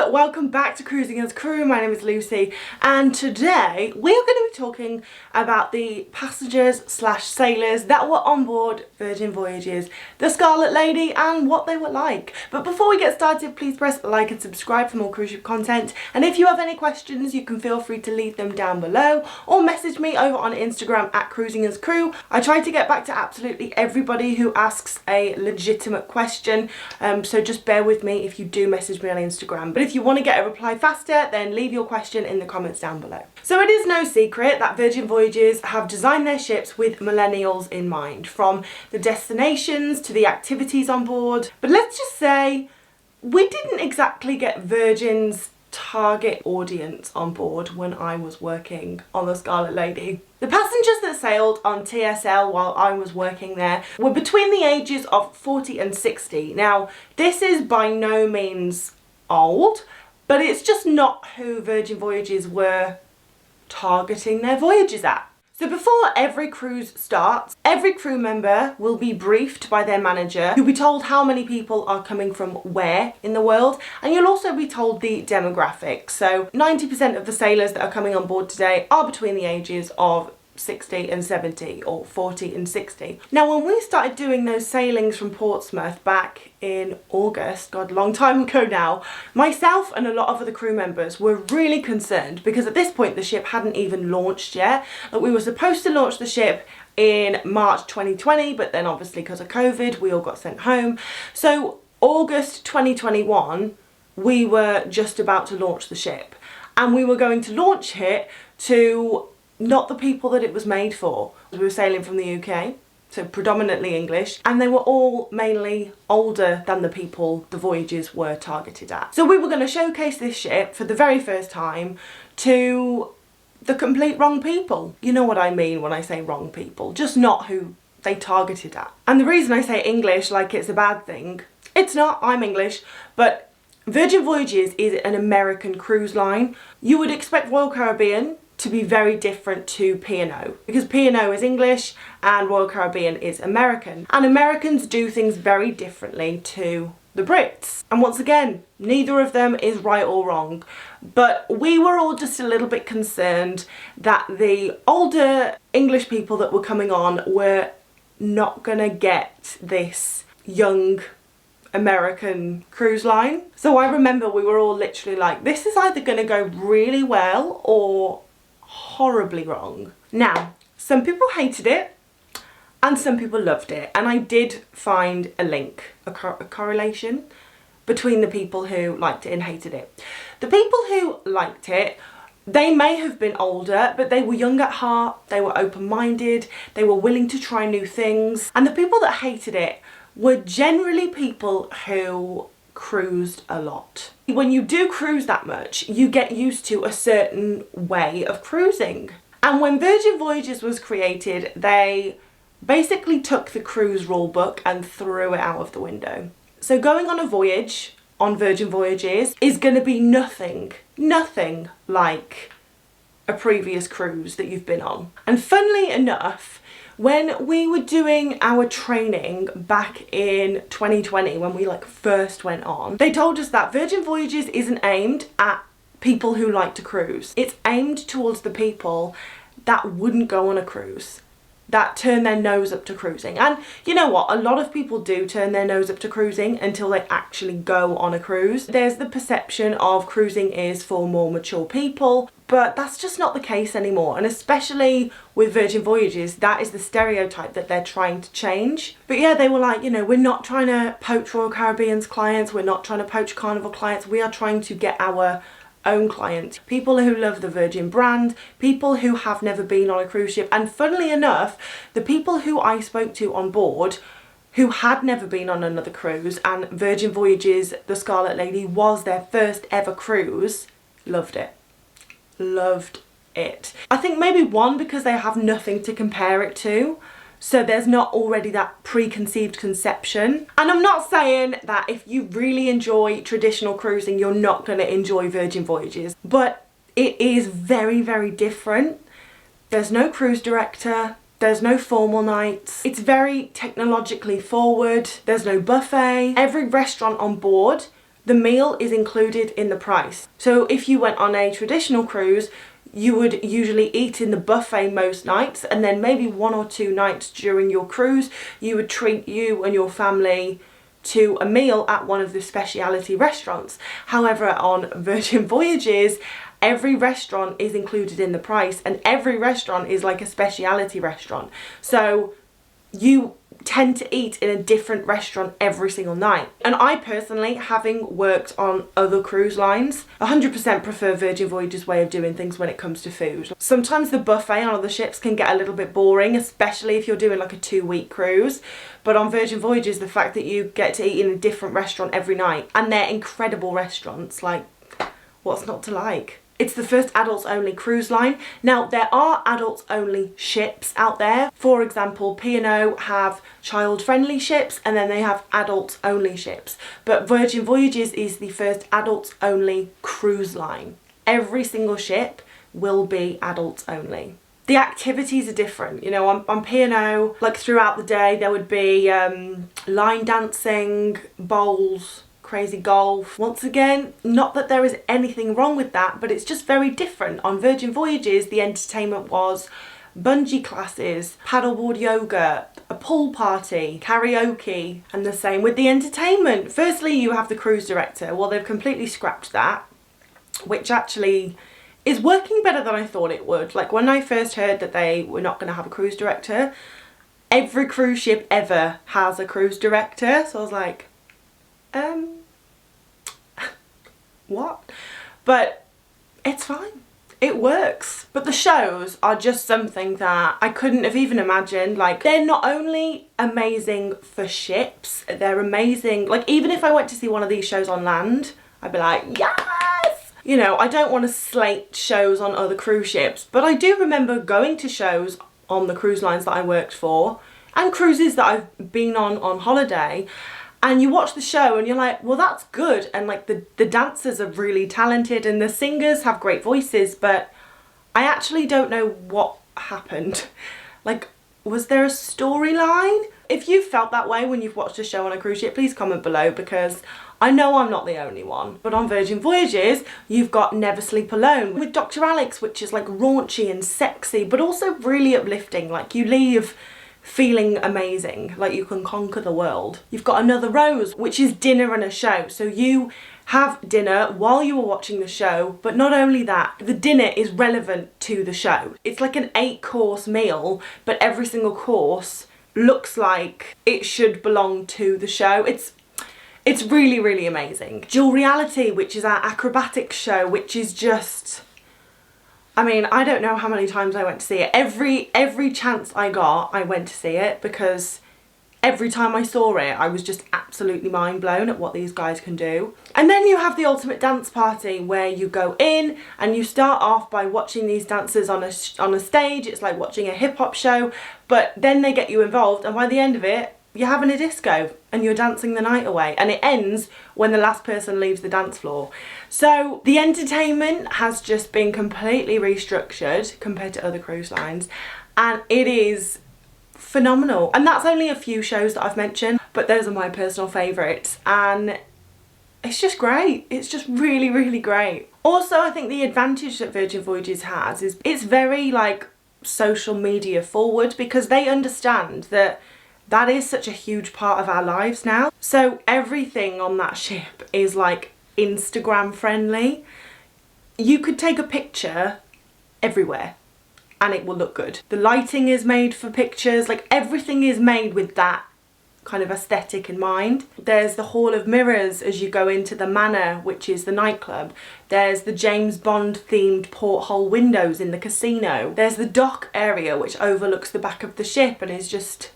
Hello, welcome back to Cruising as Crew. My name is Lucy and today we are going to be talking about the passengers slash sailors that were on board Virgin Voyages, the Scarlet Lady, and what they were like. But before we get started, please press like and subscribe for more cruise ship content, and if you have any questions you can feel free to leave them down below or message me over on Instagram at Cruising as Crew. I try to get back to absolutely everybody who asks a legitimate question, so just bear with me if you do message me on Instagram. But if you want to get a reply faster, then leave your question in the comments down below. So it is no secret that Virgin Voyages have designed their ships with millennials in mind, from the destinations to the activities on board. But let's just say we didn't exactly get Virgin's target audience on board when I was working on the Scarlet Lady. The passengers that sailed on TSL while I was working there were between the ages of 40 and 60. Now, this is by no means old, but it's just not who Virgin Voyages were targeting their voyages at. So before every cruise starts, every crew member will be briefed by their manager. You'll be told how many people are coming from where in the world, and you'll also be told the demographics. So 90% of the sailors that are coming on board today are between the ages of 60 and 70 or 40 and 60. Now, when we started doing those sailings from Portsmouth back in August, God, a long time ago now, myself and a lot of other crew members were really concerned because at this point the ship hadn't even launched yet. Like, we were supposed to launch the ship in March 2020, but then obviously because of COVID we all got sent home. So August 2021 we were just about to launch the ship, and we were going to launch it to not the people that it was made for. We were sailing from the UK, so predominantly English, and they were all mainly older than the people the voyages were targeted at. So we were going to showcase this ship for the very first time to the complete wrong people. You know what I mean when I say wrong people, just not who they targeted at. And the reason I say English like it's a bad thing, it's not. I'm English, but Virgin Voyages is an American cruise line. You would expect Royal Caribbean to be very different to P&O, because P&O is English and Royal Caribbean is American, and Americans do things very differently to the Brits. And once again, neither of them is right or wrong, but we were all just a little bit concerned that the older English people that were coming on were not gonna get this young American cruise line. So I remember we were all literally like, this is either gonna go really well or horribly wrong. Now, some people hated it and some people loved it, and I did find a link, a correlation between the people who liked it and hated it. The people who liked it, they may have been older, but they were young at heart, they were open-minded, they were willing to try new things. And the people that hated it were generally people who cruised a lot. When you do cruise that much, you get used to a certain way of cruising. And when Virgin Voyages was created, they basically took the cruise rule book and threw it out of the window. So going on a voyage on Virgin Voyages is going to be nothing like a previous cruise that you've been on. And funnily enough, when we were doing our training back in 2020, when we first went on, they told us that Virgin Voyages isn't aimed at people who like to cruise. It's aimed towards the people that wouldn't go on a cruise, that turn their nose up to cruising. And you know what? A lot of people do turn their nose up to cruising until they actually go on a cruise. There's the perception of cruising is for more mature people, but that's just not the case anymore. And especially with Virgin Voyages, that is the stereotype that they're trying to change. But yeah, they were like, you know, we're not trying to poach Royal Caribbean's clients, we're not trying to poach Carnival clients, we are trying to get our own clients, people who love the Virgin brand, people who have never been on a cruise ship. And funnily enough, the people who I spoke to on board who had never been on another cruise, and Virgin Voyages, the Scarlet Lady, was their first ever cruise, loved it. Loved it. I think maybe one, because they have nothing to compare it to, so there's not already that preconceived conception. And I'm not saying that if you really enjoy traditional cruising you're not going to enjoy Virgin Voyages, but it is very, very different. There's no cruise director, there's no formal nights, it's very technologically forward, there's no buffet. Every restaurant on board the meal is included in the price. So if you went on a traditional cruise, you would usually eat in the buffet most nights, and then maybe 1 or 2 nights during your cruise you would treat you and your family to a meal at one of the specialty restaurants. However, on Virgin Voyages, every restaurant is included in the price, and every restaurant is like a specialty restaurant. So you tend to eat in a different restaurant every single night. And I personally, having worked on other cruise lines, 100% prefer Virgin Voyages' way of doing things when it comes to food. Sometimes the buffet on other ships can get a little bit boring, especially if you're doing like a 2-week cruise. But on Virgin Voyages, the fact that you get to eat in a different restaurant every night, and they're incredible restaurants, like, what's not to like? It's the first adults only cruise line. Now, there are adults only ships out there. For example, P&O have child friendly ships, and then they have adults only ships. But Virgin Voyages is the first adults only cruise line. Every single ship will be adults only. The activities are different. You know, on P&O, like throughout the day, there would be line dancing, bowls, crazy golf. Once again, not that there is anything wrong with that, but it's just very different. On Virgin Voyages, the entertainment was bungee classes, paddleboard yoga, a pool party, karaoke, and the same with the entertainment. Firstly, you have the cruise director. Well, they've completely scrapped that, which actually is working better than I thought it would. Like, when I first heard that they were not going to have a cruise director, every cruise ship ever has a cruise director, so I was like, what? But it's fine. It works. But the shows are just something that I couldn't have even imagined. Like, they're not only amazing for ships, they're amazing. Like, even if I went to see one of these shows on land, I'd be like, yes! You know, I don't want to slate shows on other cruise ships, but I do remember going to shows on the cruise lines that I worked for, and cruises that I've been on holiday. And you watch the show and you're like, well, that's good. And like the dancers are really talented and the singers have great voices, but I actually don't know what happened. Like, was there a storyline? If you felt that way when you've watched a show on a cruise ship, please comment below, because I know I'm not the only one. But on Virgin Voyages, you've got Never Sleep Alone with Dr. Alex, which is like raunchy and sexy, but also really uplifting. Like, you leave feeling amazing, like you can conquer the world. You've got Another Rose, which is dinner and a show. So you have dinner while you are watching the show, but not only that, the dinner is relevant to the show. It's like an 8-course meal, but every single course looks like it should belong to the show. It's really, really amazing. Dual Reality, which is our acrobatics show, which is just, I mean, I don't know how many times I went to see it. Every chance I got, I went to see it, because every time I saw it, I was just absolutely mind blown at what these guys can do. And then you have the Ultimate Dance Party, where you go in and you start off by watching these dancers on a stage. It's like watching a hip hop show, but then they get you involved, and by the end of it, you're having a disco and you're dancing the night away, and it ends when the last person leaves the dance floor. So the entertainment has just been completely restructured compared to other cruise lines, and it is phenomenal. And that's only a few shows that I've mentioned, but those are my personal favourites, and it's just great. It's just really, really great. Also, I think the advantage that Virgin Voyages has is it's very like social media forward, because they understand that that is such a huge part of our lives now. So everything on that ship is like Instagram friendly. You could take a picture everywhere and it will look good. The lighting is made for pictures, like everything is made with that kind of aesthetic in mind. There's the Hall of Mirrors as you go into the Manor, which is the nightclub. There's the James Bond themed porthole windows in the casino. There's the dock area, which overlooks the back of the ship and is just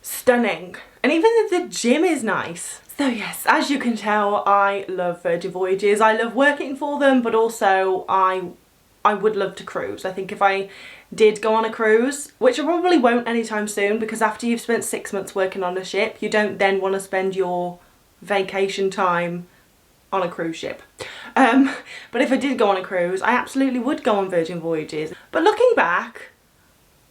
stunning. And even the gym is nice. So yes, as you can tell, I love Virgin Voyages. I love working for them, but also I would love to cruise. I think if I did go on a cruise, which I probably won't anytime soon, because after you've spent 6 months working on a ship, you don't then want to spend your vacation time on a cruise ship. But if I did go on a cruise, I absolutely would go on Virgin Voyages. But looking back,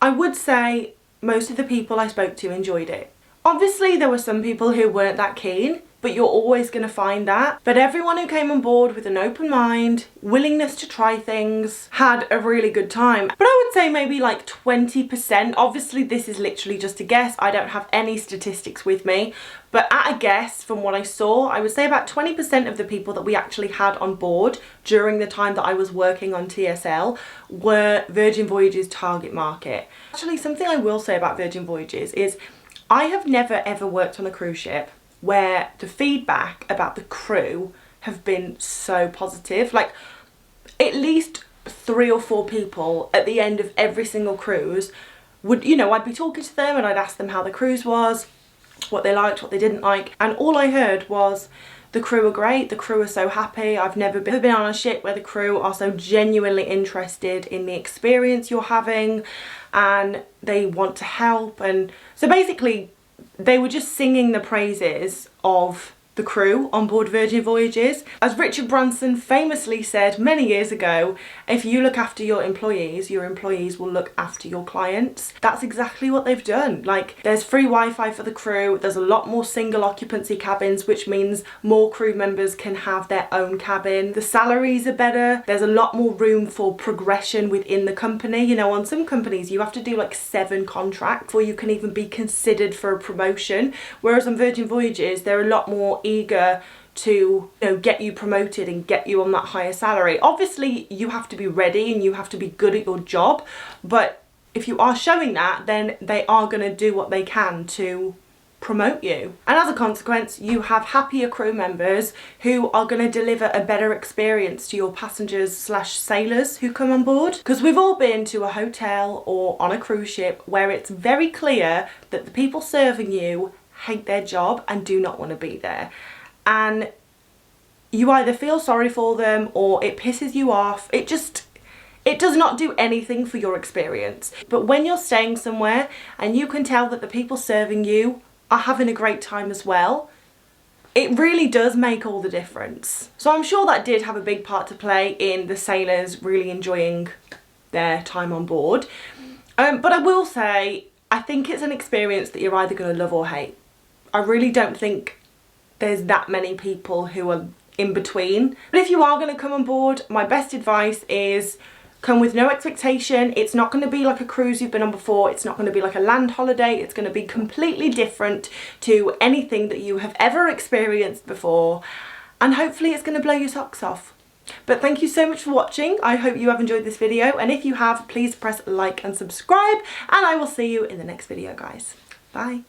I would say most of the people I spoke to enjoyed it. Obviously there were some people who weren't that keen. but you're always going to find that. But everyone who came on board with an open mind, willingness to try things, had a really good time. But I would say maybe like 20%. Obviously this is literally just a guess. I don't have any statistics with me, but at a guess from what I saw, I would say about 20% of the people that we actually had on board during the time that I was working on TSL were Virgin Voyages target market. Actually, something I will say about Virgin Voyages is I have never ever worked on a cruise ship where the feedback about the crew have been so positive. Like, at least 3 or 4 people at the end of every single cruise would, you know, I'd be talking to them and I'd ask them how the cruise was, what they liked, what they didn't like, and all I heard was the crew are great, the crew are so happy. I've never been on a ship where the crew are so genuinely interested in the experience you're having and they want to help. And so basically they were just singing the praises of the crew on board Virgin Voyages. As Richard Branson famously said many years ago, if you look after your employees will look after your clients. That's exactly what they've done. Like, there's free Wi-Fi for the crew, there's a lot more single occupancy cabins, which means more crew members can have their own cabin. The salaries are better, there's a lot more room for progression within the company. You know, on some companies you have to do like 7 contracts before you can even be considered for a promotion, whereas on Virgin Voyages they're a lot more eager to, you know, get you promoted and get you on that higher salary. Obviously you have to be ready and you have to be good at your job, but if you are showing that, then they are going to do what they can to promote you. And as a consequence, you have happier crew members who are going to deliver a better experience to your passengers slash sailors who come on board. Because we've all been to a hotel or on a cruise ship where it's very clear that the people serving you hate their job and do not want to be there, and you either feel sorry for them or it pisses you off. It does not do anything for your experience. But when you're staying somewhere and you can tell that the people serving you are having a great time as well, it really does make all the difference. So I'm sure that did have a big part to play in the sailors really enjoying their time on board. But I will say, I think it's an experience that you're either going to love or hate. I really don't think there's that many people who are in between. But if you are going to come on board, my best advice is come with no expectation. It's not going to be like a cruise you've been on before. It's not going to be like a land holiday. It's going to be completely different to anything that you have ever experienced before. And hopefully it's going to blow your socks off. But thank you so much for watching. I hope you have enjoyed this video. And if you have, please press like and subscribe. And I will see you in the next video, guys. Bye.